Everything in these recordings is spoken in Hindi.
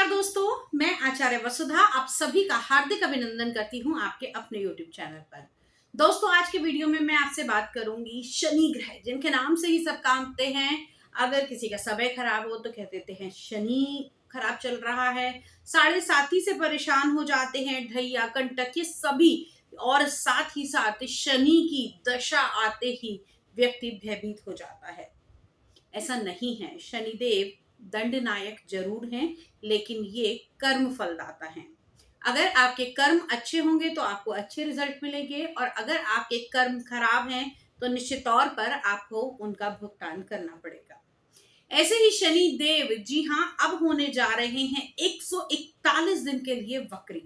नमस्कार दोस्तों, मैं आचार्य वसुधा आप सभी का हार्दिक अभिनंदन करती हूं आपके अपने YouTube चैनल पर। दोस्तों, आज के वीडियो में मैं आपसे बात करूंगी शनि ग्रह, जिनके नाम से ही सब कामते हैं। अगर किसी का समय खराब हो तो कह देते हैं शनि खराब चल रहा है, साढ़े साथी से परेशान हो जाते हैं, ढैया कंटक ये सभी, और साथ ही साथ शनि की दशा आते ही व्यक्ति भयभीत हो जाता है। ऐसा नहीं है, शनिदेव दंडनायक जरूर हैं, लेकिन ये कर्म फलदाता हैं। अगर आपके कर्म अच्छे होंगे तो आपको अच्छे रिजल्ट मिलेंगे, और अगर आपके कर्म खराब हैं तो निश्चित तौर पर आपको उनका भुगतान करना पड़ेगा। ऐसे ही शनि देव, जी हाँ, अब होने जा रहे हैं 141 दिन के लिए वक्री।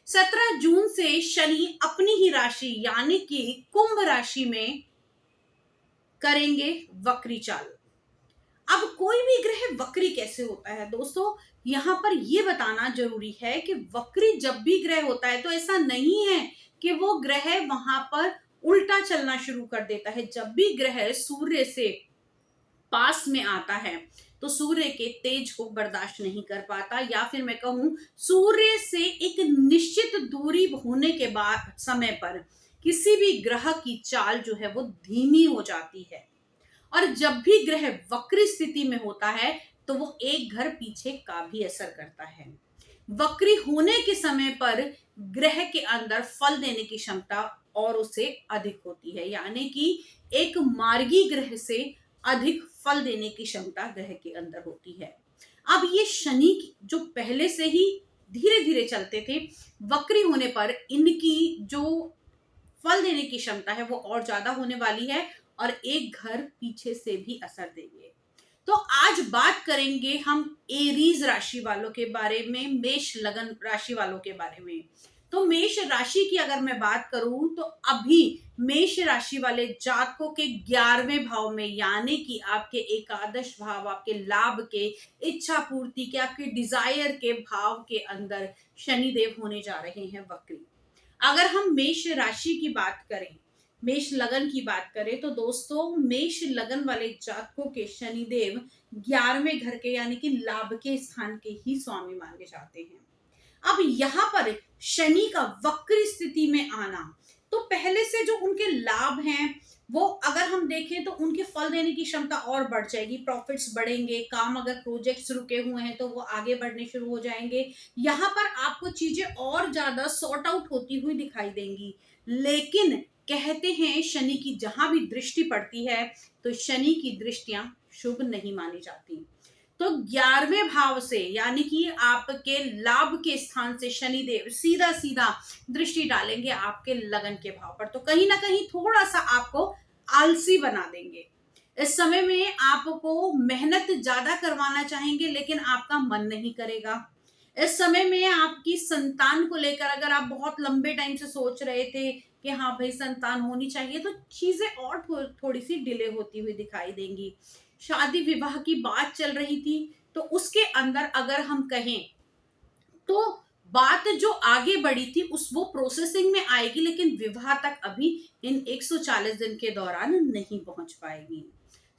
17 जून से शनि अपनी ही राशि यानी कि कुंभ राशि में करेंगे वक्री चाल। अब कोई भी ग्रह वक्री कैसे होता है दोस्तों, यहाँ पर यह बताना जरूरी है कि वक्री जब भी ग्रह होता है तो ऐसा नहीं है कि वो ग्रह वहां पर उल्टा चलना शुरू कर देता है। जब भी ग्रह सूर्य से पास में आता है तो सूर्य के तेज को बर्दाश्त नहीं कर पाता, या फिर मैं कहूं सूर्य से एक निश्चित दूरी होने के बाद समय पर किसी भी ग्रह की चाल जो है वो धीमी हो जाती है। और जब भी ग्रह वक्री स्थिति में होता है तो वो एक घर पीछे का भी असर करता है। वक्री होने के समय पर ग्रह के अंदर फल देने की क्षमता और उससे अधिक होती है, यानी कि एक मार्गी ग्रह से अधिक फल देने की क्षमता ग्रह के अंदर होती है। अब ये शनि जो पहले से ही धीरे धीरे चलते थे, वक्री होने पर इनकी जो फल देने की क्षमता है वो और ज्यादा होने वाली है, और एक घर पीछे से भी असर देंगे। तो आज बात करेंगे हम एरीज राशि वालों के बारे में, मेष लगन राशि वालों के बारे में। तो मेष राशि की अगर मैं बात करूं तो अभी मेष राशि वाले जातकों के 11वें भाव में, यानी कि आपके एकादश भाव, आपके लाभ के, इच्छा पूर्ति के, आपके डिजायर के भाव के अंदर शनिदेव होने जा रहे हैं वक्री। अगर हम मेष राशि की बात करें, मेष लगन की बात करें, तो दोस्तों मेष लगन वाले जातकों के शनिदेव 11वें घर के यानी कि लाभ के स्थान के ही स्वामी माने जाते हैं। अब यहाँ पर शनि का वक्र स्थिति में आना, तो पहले से जो उनके लाभ हैं वो अगर हम देखें तो उनके फल देने की क्षमता और बढ़ जाएगी, प्रॉफिट्स बढ़ेंगे, काम अगर प्रोजेक्ट्स रुके हुए हैं तो वो आगे बढ़ने शुरू हो जाएंगे। यहाँ पर आपको चीजें और ज्यादा सॉर्ट आउट होती हुई दिखाई देंगी। लेकिन कहते हैं शनि की जहां भी दृष्टि पड़ती है तो शनि की दृष्टियां शुभ नहीं मानी जाती। तो 11वें भाव से यानी कि आपके लाभ के स्थान से शनिदेव सीधा सीधा दृष्टि डालेंगे आपके लगन के भाव पर, तो कहीं ना कहीं थोड़ा सा आपको आलसी बना देंगे। इस समय में आपको मेहनत ज्यादा करवाना चाहेंगे लेकिन आपका मन नहीं करेगा। इस समय में आपकी संतान को लेकर अगर आप बहुत लंबे टाइम से सोच रहे थे कि हाँ भाई संतान होनी चाहिए, तो चीजें और थोड़ी सी डिले होती हुई दिखाई देंगी। शादी विवाह की बात चल रही थी तो उसके अंदर अगर हम कहें तो बात जो आगे बढ़ी थी उस वो प्रोसेसिंग में आएगी, लेकिन विवाह तक अभी इन 140 दिन के दौरान नहीं पहुंच पाएगी।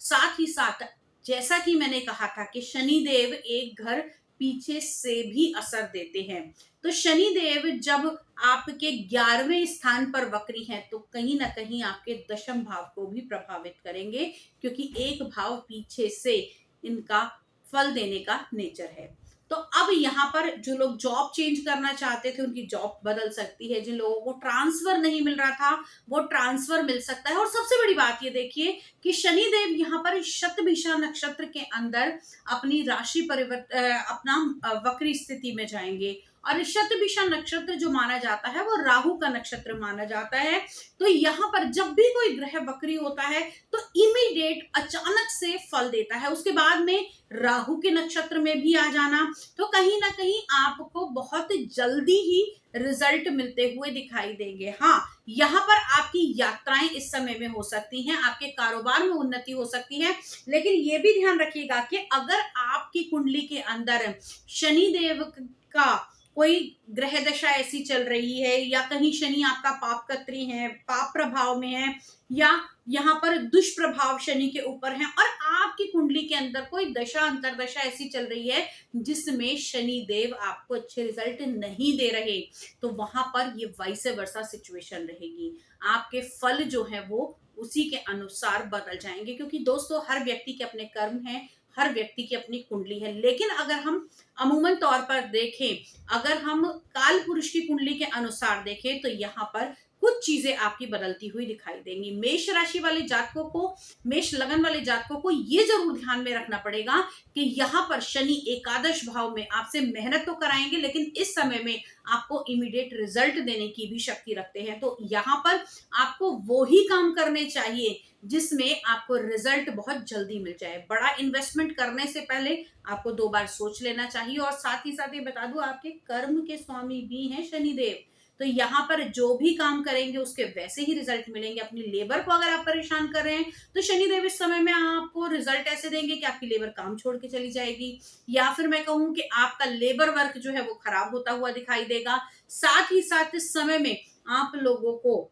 साथ ही साथ जैसा कि मैंने कहा था कि शनिदेव एक घर पीछे से भी असर देते हैं, तो शनिदेव जब आपके 11वें स्थान पर वक्री हैं तो कहीं ना कहीं आपके दशम भाव को भी प्रभावित करेंगे, क्योंकि एक भाव पीछे से इनका फल देने का नेचर है। तो अब यहाँ पर जो लोग जॉब चेंज करना चाहते थे उनकी जॉब बदल सकती है, जिन लोगों को ट्रांसफर नहीं मिल रहा था वो ट्रांसफर मिल सकता है। और सबसे बड़ी बात ये देखिए कि शनिदेव यहाँ पर शतभिषा नक्षत्र के अंदर अपनी राशि अपना वक्री स्थिति में जाएंगे, और शतभिषा नक्षत्र जो माना जाता है वो राहु का नक्षत्र माना जाता है। तो यहाँ पर जब भी कोई ग्रह वक्री होता है तो इमीडिएट अचानक से फल देता है, उसके बाद में राहु के नक्षत्र में भी आ जाना, तो कहीं ना कहीं आपको बहुत जल्दी ही रिजल्ट मिलते हुए दिखाई देंगे। हाँ, यहाँ पर आपकी यात्राएं इस समय में हो सकती हैं, आपके कारोबार में उन्नति हो सकती है, लेकिन ये भी ध्यान रखिएगा कि अगर आपकी कुंडली के अंदर शनिदेव का कोई ग्रह दशा ऐसी चल रही है, या कहीं शनि आपका पापकत्री है, पाप प्रभाव में है, या यहाँ पर दुष्प्रभाव शनि के ऊपर है, और आपकी कुंडली के अंदर कोई दशा अंतरदशा ऐसी चल रही है जिसमें शनि देव आपको अच्छे रिजल्ट नहीं दे रहे, तो वहां पर ये वाइस वर्सा सिचुएशन रहेगी। आपके फल जो है वो उसी के अनुसार बदल जाएंगे, क्योंकि दोस्तों हर व्यक्ति के अपने कर्म हैं, हर व्यक्ति की अपनी कुंडली है। लेकिन अगर हम अमूमन तौर पर देखें, अगर हम काल पुरुष की कुंडली के अनुसार देखें, तो यहाँ पर कुछ चीजें आपकी बदलती हुई दिखाई देंगी। मेष राशि वाले जातकों को, मेष लगन वाले जातकों को ये जरूर ध्यान में रखना पड़ेगा कि यहाँ पर शनि एकादश भाव में आपसे मेहनत तो कराएंगे, लेकिन इस समय में आपको इमीडिएट रिजल्ट देने की भी शक्ति रखते हैं। तो यहाँ पर आपको वो ही काम करने चाहिए जिसमें आपको रिजल्ट बहुत जल्दी मिल जाए। बड़ा इन्वेस्टमेंट करने से पहले आपको 2 बार सोच लेना चाहिए। और साथ ही साथ ये बता दूं, आपके कर्म के स्वामी भी हैं शनिदेव, तो यहाँ पर जो भी काम करेंगे उसके वैसे ही रिजल्ट मिलेंगे। अपनी लेबर को अगर आप परेशान कर रहे हैं तो शनिदेव इस समय में आपको रिजल्ट ऐसे देंगे कि आपकी लेबर काम छोड़ के चली जाएगी, या फिर मैं कहूं कि आपका लेबर वर्क जो है वो खराब होता हुआ दिखाई देगा। साथ ही साथ इस समय में आप लोगों को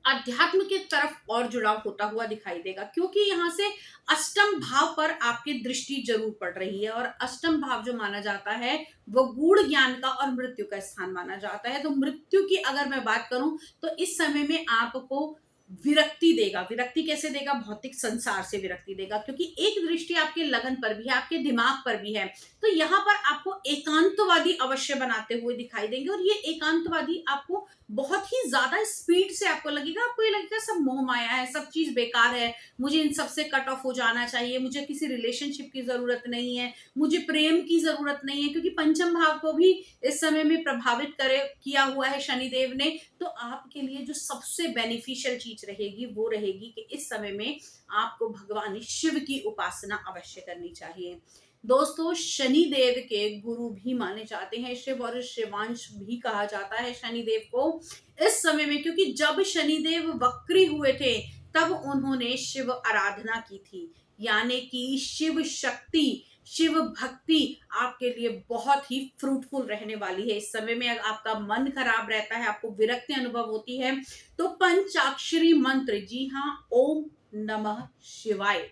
अध्यात्म की तरफ और जुड़ाव होता हुआ दिखाई देगा, क्योंकि यहाँ से अष्टम भाव पर आपकी दृष्टि जरूर पड़ रही है, और अष्टम भाव जो माना जाता है वो गूढ़ ज्ञान का और मृत्यु का स्थान माना जाता है। तो मृत्यु की अगर मैं बात करूं तो इस समय में आपको विरक्ति देगा। विरक्ति कैसे देगा? भौतिक संसार से विरक्ति देगा, क्योंकि एक दृष्टि आपके लगन पर भी है, आपके दिमाग पर भी है। तो यहाँ पर आपको एकांतवादी अवश्य बनाते हुए दिखाई देंगे, और ये एकांतवादी आपको बहुत ही ज्यादा स्पीड से आपको लगेगा, आपको ये लगेगा सब मोह माया है, सब चीज बेकार है, मुझे इन सब से कट ऑफ हो जाना चाहिए, मुझे किसी रिलेशनशिप की जरूरत नहीं है, मुझे प्रेम की जरूरत नहीं है, क्योंकि पंचम भाव को भी इस समय में प्रभावित करे किया हुआ है शनिदेव ने। तो आपके लिए जो सबसे बेनिफिशियल चीज रहेगी वो रहेगी कि इस समय में आपको भगवान शिव की उपासना अवश्य करनी चाहिए। दोस्तों शनि देव के गुरु भी माने जाते हैं शिव, और शिवांश भी कहा जाता है शनिदेव को इस समय में, क्योंकि जब शनिदेव वक्री हुए थे तब उन्होंने शिव आराधना की थी, यानी कि शिव शक्ति, शिव भक्ति आपके लिए बहुत ही फ्रूटफुल रहने वाली है। इस समय में अगर आपका मन खराब रहता है, आपको विरक्ति अनुभव होती है, तो पंचाक्षरी मंत्र, जी हाँ, ओम नमः शिवाय,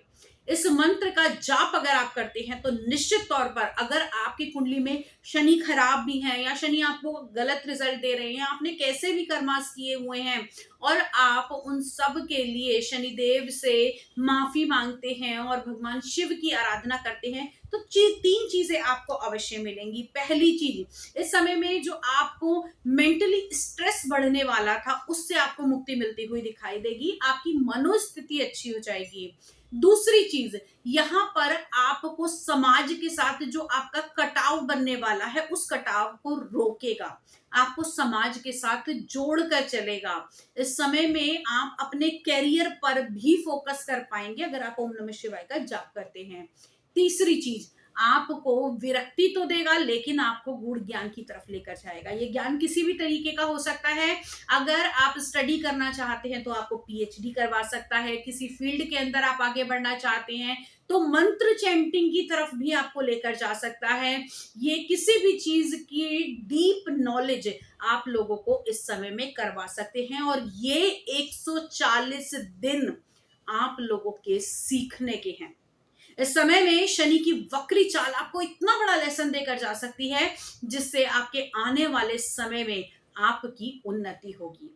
इस मंत्र का जाप अगर आप करते हैं तो निश्चित तौर पर, अगर आपकी कुंडली में शनि खराब भी है या शनि आपको गलत रिजल्ट दे रहे हैं, आपने कैसे भी कर्मास किए हुए हैं और आप उन सब के लिए शनिदेव से माफी मांगते हैं और भगवान शिव की आराधना करते हैं, तो 3 चीजें आपको अवश्य मिलेंगी। पहली चीज, इस समय में जो आपको मेंटली स्ट्रेस बढ़ने वाला था उससे आपको मुक्ति मिलती हुई दिखाई देगी, आपकी मनोस्थिति अच्छी हो जाएगी। दूसरी चीज, यहाँ पर आपको समाज के साथ जो आपका कटाव बनने वाला है उस कटाव को रोकेगा, आपको समाज के साथ जोड़कर चलेगा। इस समय में आप अपने कैरियर पर भी फोकस कर पाएंगे अगर आप ओम नमः शिवाय का जाप करते हैं। तीसरी चीज, आपको विरक्ति तो देगा लेकिन आपको गूढ़ ज्ञान की तरफ लेकर जाएगा। ये ज्ञान किसी भी तरीके का हो सकता है। अगर आप स्टडी करना चाहते हैं तो आपको पीएचडी करवा सकता है, किसी फील्ड के अंदर आप आगे बढ़ना चाहते हैं तो मंत्र चैंटिंग की तरफ भी आपको लेकर जा सकता है। ये किसी भी चीज की डीप नॉलेज आप लोगों को इस समय में करवा सकते हैं, और ये 140 दिन आप लोगों के सीखने के हैं। इस समय में शनि की वक्री चाल आपको इतना बड़ा लेसन देकर जा सकती है जिससे आपके आने वाले समय में आपकी उन्नति होगी।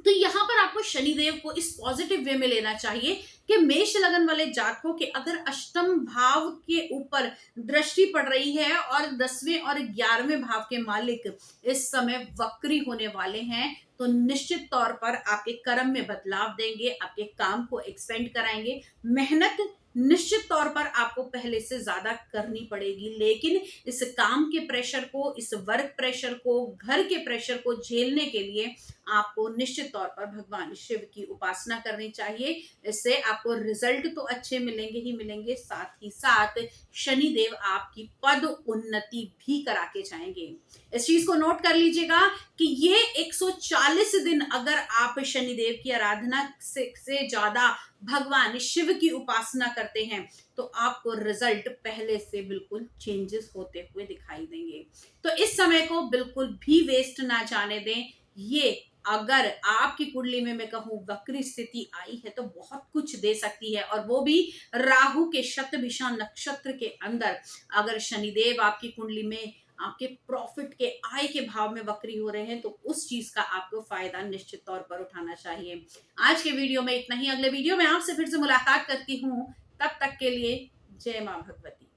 तो यहाँ पर आपको शनिदेव को इस पॉजिटिव वे में लेना चाहिए कि मेष लगन वाले जातकों के अगर अष्टम भाव के ऊपर दृष्टि पड़ रही है और 10वें और 11वें भाव के मालिक इस समय वक्री होने वाले हैं, तो निश्चित तौर पर आपके कर्म में बदलाव देंगे, आपके काम को एक्सपेंड कराएंगे। मेहनत निश्चित तौर पर आपको पहले से ज्यादा करनी पड़ेगी, लेकिन इस काम के प्रेशर को, इस वर्क प्रेशर को, घर के प्रेशर को झेलने के लिए आपको निश्चित तौर पर भगवान शिव की उपासना करनी चाहिए। इससे आपको रिजल्ट तो अच्छे मिलेंगे ही मिलेंगे, साथ ही साथ शनिदेव आपकी पद उन्नति भी करा के जाएंगे। इस चीज को नोट कर लीजिएगा कि ये 140 दिन अगर आप शनिदेव की आराधना से ज्यादा भगवान शिव की उपासना करते हैं तो आपको रिजल्ट पहले से बिल्कुल चेंजेस होते हुए दिखाई देंगे। तो इस समय को बिल्कुल भी वेस्ट ना जाने दें। ये अगर आपकी कुंडली में मैं कहूं वक्री स्थिति आई है तो बहुत कुछ दे सकती है, और वो भी राहु के शतभिषा नक्षत्र के अंदर। अगर शनिदेव आपकी कुंडली में आपके प्रॉफिट के आय के भाव में वक्री हो रहे हैं तो उस चीज का आपको फायदा निश्चित तौर पर उठाना चाहिए। आज के वीडियो में इतना ही। अगले वीडियो में आपसे फिर से मुलाकात करती हूँ। तब तक के लिए जय मां भगवती।